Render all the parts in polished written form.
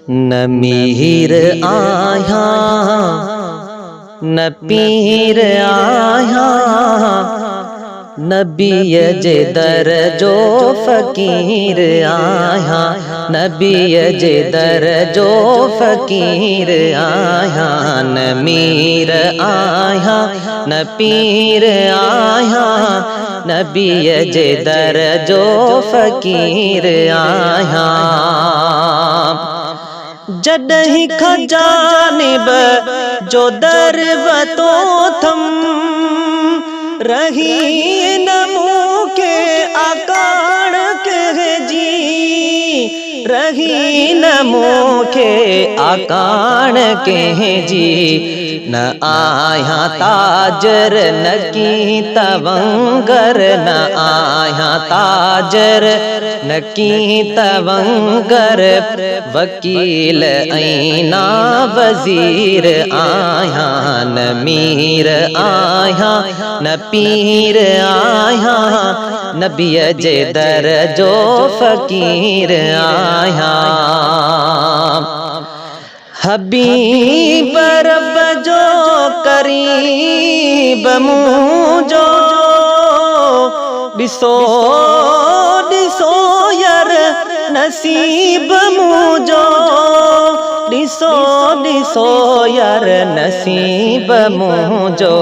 न मीर आया न पीर आया, नबी जे दर जो फ़कीर आया, नबी जे दर जो फ़कीर आया। न मीर आया न पीर आया, नबी जे दर जो फ़कीर आया। जॾहिं खजानिब जो दर वतो थम, रही न मूंखे आकाड़ के जी, रही न मूंखे आकाड़ के जी। न आया ताजर न की तवंगर, न आया ताजर न की तवंगर, वकील ऐना वजीर आया। न मीर आया न पीर आया, नबी जे दर जो फ़कीर आया। हबीब रब जो करीब मुझो, ॾिसो ॾिसो यार नसीब मुझो, ॾिसो ॾिसो यार नसीब मुझो।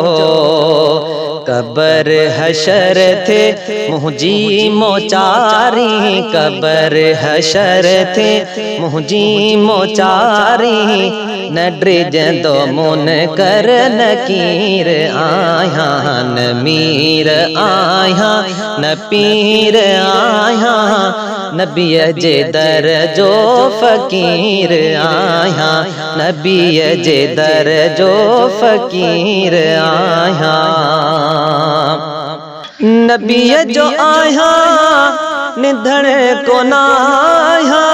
कबर हशर थे मुझी मोचारी, कबर हशर थे मुझी मोचारी, न ड्रिजंदो मुनकर नकीर आया। न मीर आया न पीर आया, नबी जे दर जो फ़कीर आया, नबी जे दर जो फ़कीर आया। नबी जो आया निधन को नाया,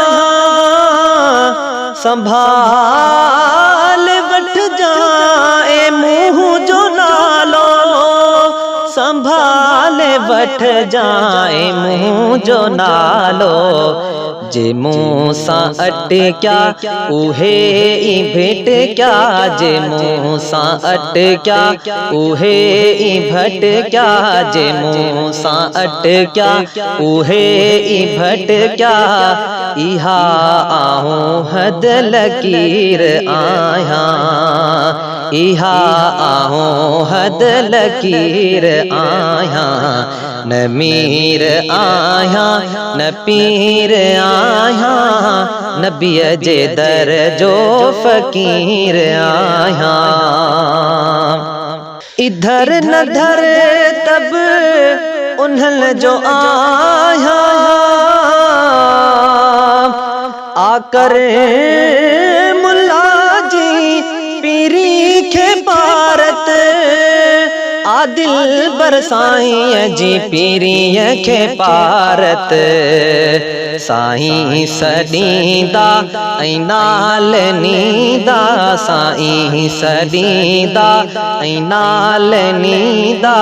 संभाल वठ जाए मुँह जो नालो, संभाल वठ जाए मुँह जो नालो। जे मुँह सा अटक्या उहे ई भेटक्या, जे मुँह सा अटक्या उहे ई भटक्या, जे मुँह सा अटक्या उहे ई भटक्या। इहा आऊं हद लकीर आया, इहा आऊं हद लकीर आया। न मीर आया न पीर आया, नबी जे दर जो फ़कीर आया। इधर न धर तब उन्हल जो आया, आकर मुल्ला जी पीरी खे पारत, आदिल बरसाईं जी पीरीअ खे पारत। साईं सॾींदा ऐं नाल नींदा, साईं सॾींदा ऐं नाल नींदा,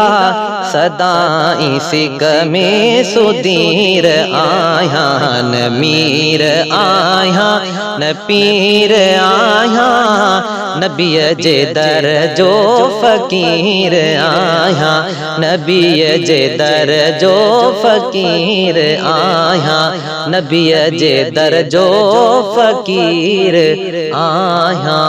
सदाईं सिक में सुधीर आया। न मीर आया न पीर आया, नबी जे दर जो फ़कीर आया, नबी जे दर जो फ़कीर आया, नबी जे दर जो फ़कीर आया।